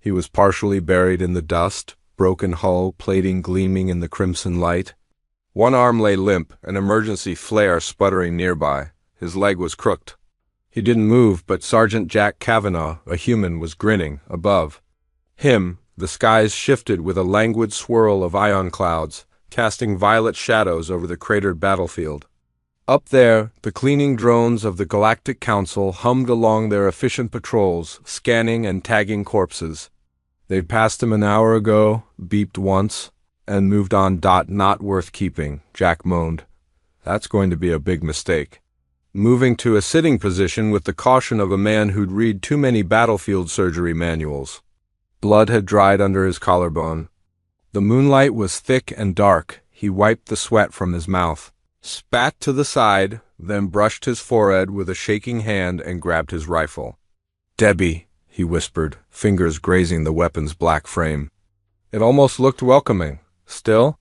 He was partially buried in the dust, broken hull plating gleaming in the crimson light. One arm lay limp, an emergency flare sputtering nearby. His leg was crooked. He didn't move, but Sergeant Jack Kavanaugh, a human, was grinning, above him. The skies shifted with a languid swirl of ion clouds, casting violet shadows over the cratered battlefield. Up there, the cleaning drones of the Galactic Council hummed along their efficient patrols, scanning and tagging corpses. They'd passed him an hour ago, beeped once, and moved on. Not worth keeping, Jack moaned. That's going to be a big mistake. Moving to a sitting position with the caution of a man who'd read too many battlefield surgery manuals. Blood had dried under his collarbone. The moonlight was thick and dark. He wiped the sweat from his mouth, spat to the side, then brushed his forehead with a shaking hand and grabbed his rifle. "Debbie," he whispered, fingers grazing the weapon's black frame. It almost looked welcoming. "Still?"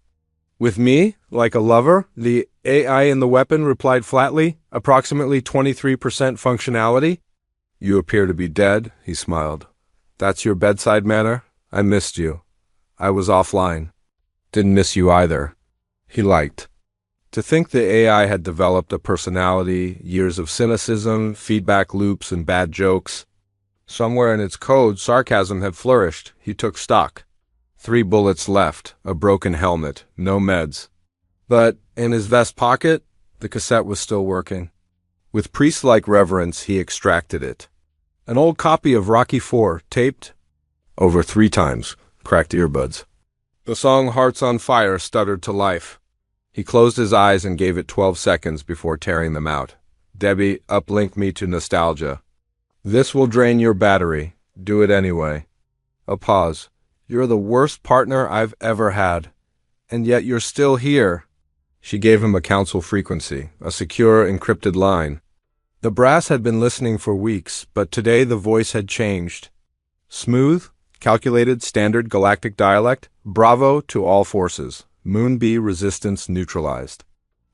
"With me, like a lover," the AI in the weapon replied flatly, "approximately 23% functionality." "You appear to be dead," he smiled. "That's your bedside manner? I missed you. I was offline." "Didn't miss you either." He liked to think the AI had developed a personality, years of cynicism, feedback loops, and bad jokes. Somewhere in its code, sarcasm had flourished. He took stock. 3 bullets left, a broken helmet, no meds. But in his vest pocket, the cassette was still working. With priest-like reverence, he extracted it. An old copy of Rocky IV, taped over 3 times, cracked earbuds. The song Hearts on Fire stuttered to life. He closed his eyes and gave it 12 seconds before tearing them out. "Debbie, uplink me to nostalgia. This will drain your battery. Do it anyway." A pause. "You're the worst partner I've ever had. And yet you're still here." She gave him a council frequency, a secure, encrypted line. The brass had been listening for weeks, but today the voice had changed. Smooth, calculated, standard galactic dialect. "Bravo to all forces. Moon B resistance neutralized.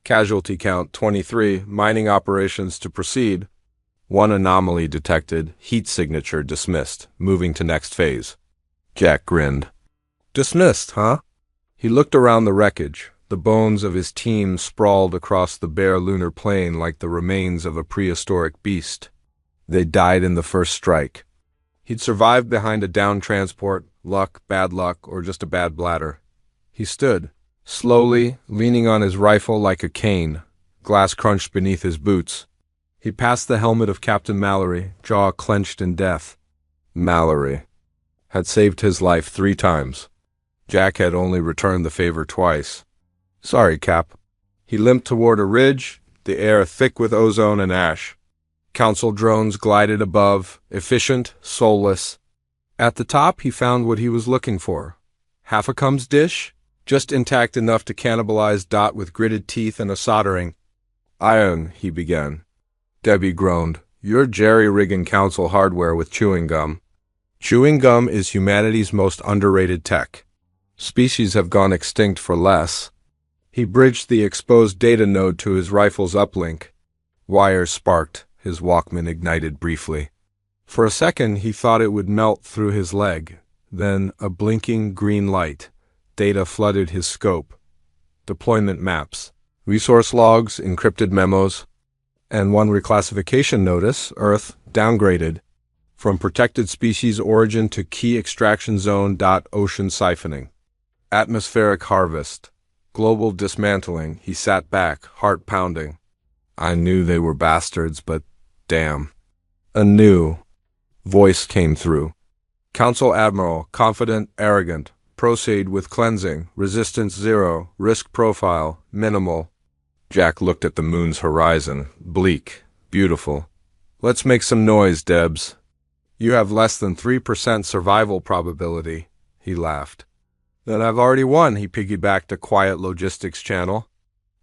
Casualty count 23, mining operations to proceed. 1 anomaly detected, heat signature dismissed, moving to next phase." Jack grinned. "Dismissed, huh?" He looked around the wreckage. The bones of his team sprawled across the bare lunar plain like the remains of a prehistoric beast. They died in the first strike. He'd survived behind a downed transport, luck, bad luck, or just a bad bladder. He stood, slowly, leaning on his rifle like a cane, glass crunched beneath his boots. He passed the helmet of Captain Mallory, jaw clenched in death. Mallory had saved his life 3 times. Jack had only returned the favor twice. "Sorry, Cap." He limped toward a ridge, the air thick with ozone and ash. Council drones glided above, efficient, soulless. At the top, he found what he was looking for. Half a cum's dish, just intact enough to cannibalize Dot with gritted teeth and a soldering. "Iron," he began. Debbie groaned. "You're jerry-rigging council hardware with chewing gum." "Chewing gum is humanity's most underrated tech. Species have gone extinct for less." He bridged the exposed data node to his rifle's uplink. Wires sparked, his Walkman ignited briefly. For a second, he thought it would melt through his leg. Then, a blinking green light. Data flooded his scope. Deployment maps, resource logs, encrypted memos, and one reclassification notice, Earth, downgraded. From protected species origin to key extraction zone. Ocean siphoning. Atmospheric harvest. Global dismantling. He sat back, heart pounding. I knew they were bastards, but damn. A new voice came through. Council Admiral, confident, arrogant. Proceed with cleansing. Resistance 0. Risk profile, minimal. Jack looked at the moon's horizon. Bleak. Beautiful. "Let's make some noise, Debs. You have less than 3% survival probability." He laughed. "Then I've already won," he piggybacked a quiet logistics channel.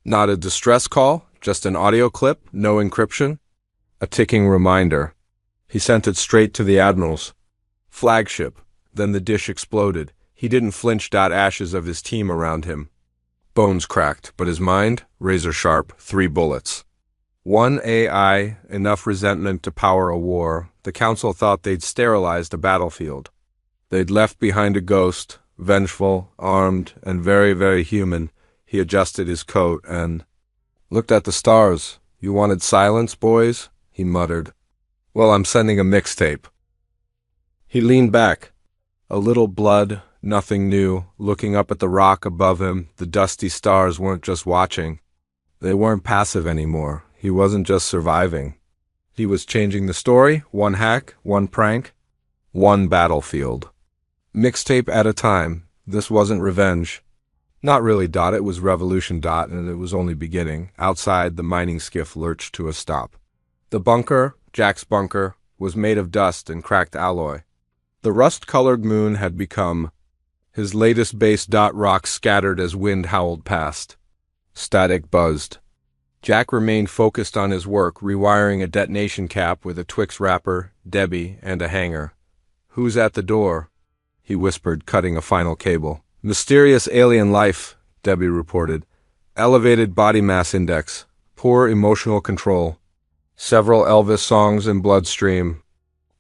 "Not a distress call, just an audio clip, no encryption." A ticking reminder. He sent it straight to the Admiral's flagship. Then the dish exploded. He didn't flinch. Ashes of his team around him. Bones cracked, but his mind, razor sharp, 3 bullets. 1 AI, enough resentment to power a war. The Council thought they'd sterilized a battlefield. They'd left behind a ghost, vengeful, armed, and very, very human. He adjusted his coat and looked at the stars. You wanted silence, boys? He muttered. Well, I'm sending a mixtape. He leaned back. A little blood, nothing new, looking up at the rock above him. The dusty stars weren't just watching. They weren't passive anymore. He wasn't just surviving. He was changing the story, one hack, one prank, one battlefield. Mixtape at a time. This wasn't revenge. Not really, Dot. It was revolution, Dot, and it was only beginning. Outside, the mining skiff lurched to a stop. The bunker, Jack's bunker, was made of dust and cracked alloy. The rust-colored moon had become his latest base. Dot, rocks scattered as wind howled past. Static buzzed. Jack remained focused on his work, rewiring a detonation cap with a Twix wrapper, Debbie, and a hanger. Who's at the door? He whispered, cutting a final cable. Mysterious alien life, Debbie reported. Elevated body mass index. Poor emotional control. Several Elvis songs in bloodstream.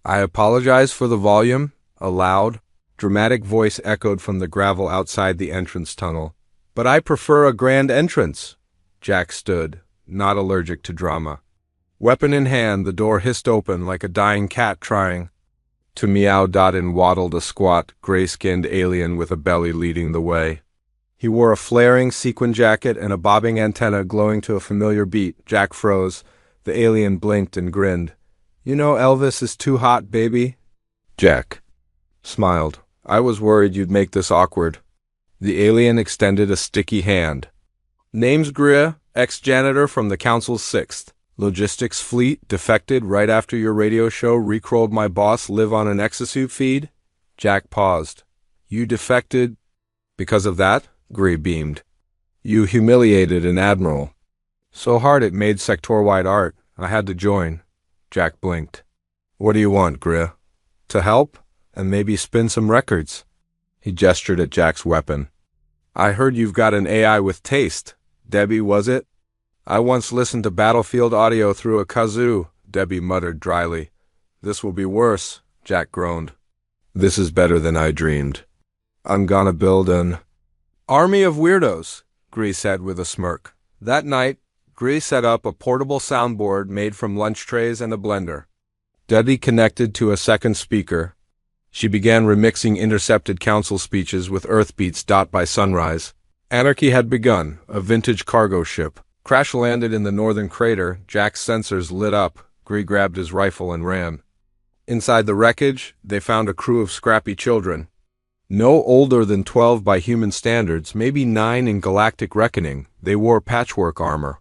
I apologize for the volume. A loud, dramatic voice echoed from the gravel outside the entrance tunnel. But I prefer a grand entrance. Jack stood, not allergic to drama. Weapon in hand, the door hissed open like a dying cat trying to meow. And waddled a squat, gray-skinned alien with a belly leading the way. He wore a flaring sequin jacket and a bobbing antenna glowing to a familiar beat. Jack froze. The alien blinked and grinned. You know Elvis is too hot, baby? Jack smiled. I was worried you'd make this awkward. The alien extended a sticky hand. Name's Greer, ex-janitor from the Council's 6th. Logistics fleet, defected right after your radio show recrolled my boss live on an exosuit feed? Jack paused. You defected because of that? Greer beamed. You humiliated an admiral. So hard it made sector-wide art. I had to join. Jack blinked. What do you want, Greer? To help? And maybe spin some records. He gestured at Jack's weapon. I heard you've got an AI with taste. Debbie, was it? I once listened to Battlefield audio through a kazoo, Debbie muttered dryly. This will be worse, Jack groaned. This is better than I dreamed. I'm gonna build an army of weirdos, Greer said with a smirk. That night, Greer set up a portable soundboard made from lunch trays and a blender. Debbie connected to a second speaker. She began remixing intercepted council speeches with earth beats. By sunrise, anarchy had begun. A vintage cargo ship crash-landed in the northern crater. Jack's sensors lit up. Greer grabbed his rifle and ran. Inside the wreckage, they found a crew of scrappy children. No older than 12 by human standards, maybe 9 in galactic reckoning. They wore patchwork armor.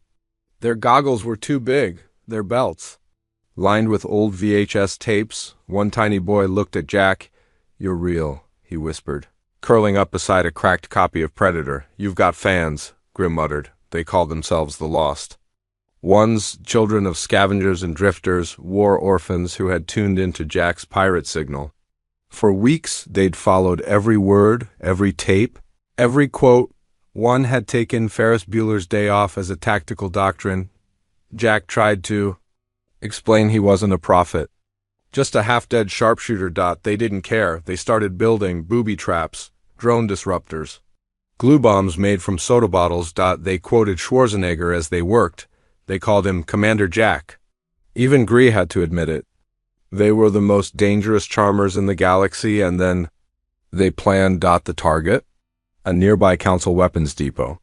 Their goggles were too big, their belts lined with old VHS tapes. One tiny boy looked at Jack. You're real, he whispered, curling up beside a cracked copy of Predator. You've got fans, Greer muttered. They called themselves the Lost. Ones, children of scavengers and drifters, war orphans who had tuned into Jack's pirate signal. For weeks, they'd followed every word, every tape, every quote. One had taken Ferris Bueller's Day Off as a tactical doctrine. Jack tried to explain he wasn't a prophet. Just a half-dead sharpshooter. They didn't care. They started building booby traps, drone disruptors, glue bombs made from soda bottles. They quoted Schwarzenegger as they worked. They called him Commander Jack. Even Greer had to admit it. They were the most dangerous charmers in the galaxy, and then they planned the target, a nearby council weapons depot.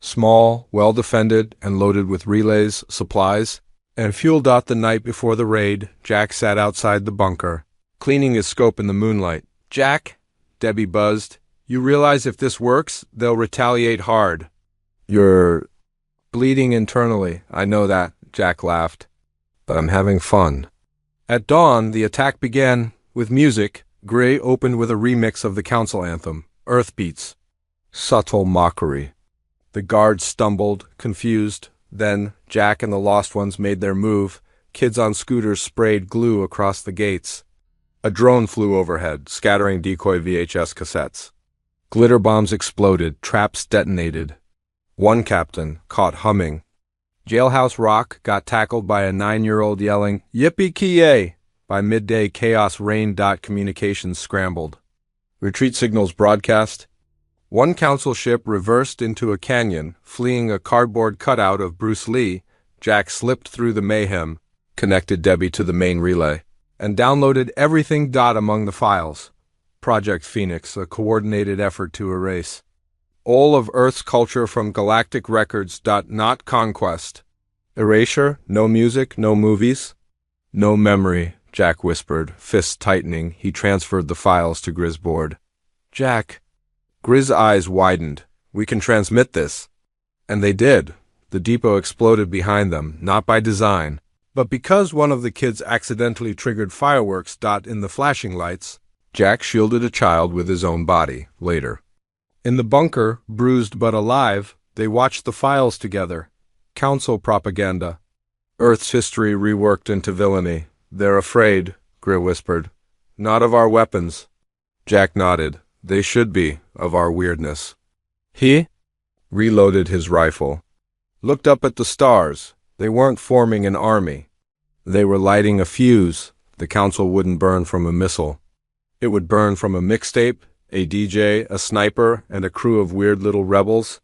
Small, well-defended, and loaded with relays, supplies, and fuel. The night before the raid, Jack sat outside the bunker, cleaning his scope in the moonlight. Jack, Debbie buzzed, you realize if this works, they'll retaliate hard. You're bleeding internally, I know that, Jack laughed. But I'm having fun. At dawn, the attack began with music. Greer opened with a remix of the council anthem, Earth Beats. Subtle mockery. The guards stumbled, confused. Then Jack and the Lost Ones made their move. Kids on scooters sprayed glue across the gates. A drone flew overhead, scattering decoy VHS cassettes. Glitter bombs exploded, traps detonated. One captain, caught humming Jailhouse Rock, got tackled by a 9-year-old yelling, Yippee-ki-yay! By midday, chaos reigned. Communications scrambled. Retreat signals broadcast. One council ship reversed into a canyon, fleeing a cardboard cutout of Bruce Lee. Jack slipped through the mayhem, connected Debbie to the main relay, and downloaded everything. Among the files. Project Phoenix, a coordinated effort to erase all of Earth's culture from Galactic records. Not conquest. Erasure, no music, no movies, no memory, Jack whispered, fists tightening. He transferred the files to Grizz's board. Jack. Grizz's eyes widened. We can transmit this. And they did. The depot exploded behind them, not by design, but because one of the kids accidentally triggered fireworks. In the flashing lights, Jack shielded a child with his own body. Later, in the bunker, bruised but alive, they watched the files together. Council propaganda. Earth's history reworked into villainy. They're afraid, Grizz whispered. Not of our weapons. Jack nodded. They should be, of our weirdness. He reloaded his rifle. Looked up at the stars. They weren't forming an army. They were lighting a fuse. The council wouldn't burn from a missile. It would burn from a mixtape, a DJ, a sniper, and a crew of weird little rebels.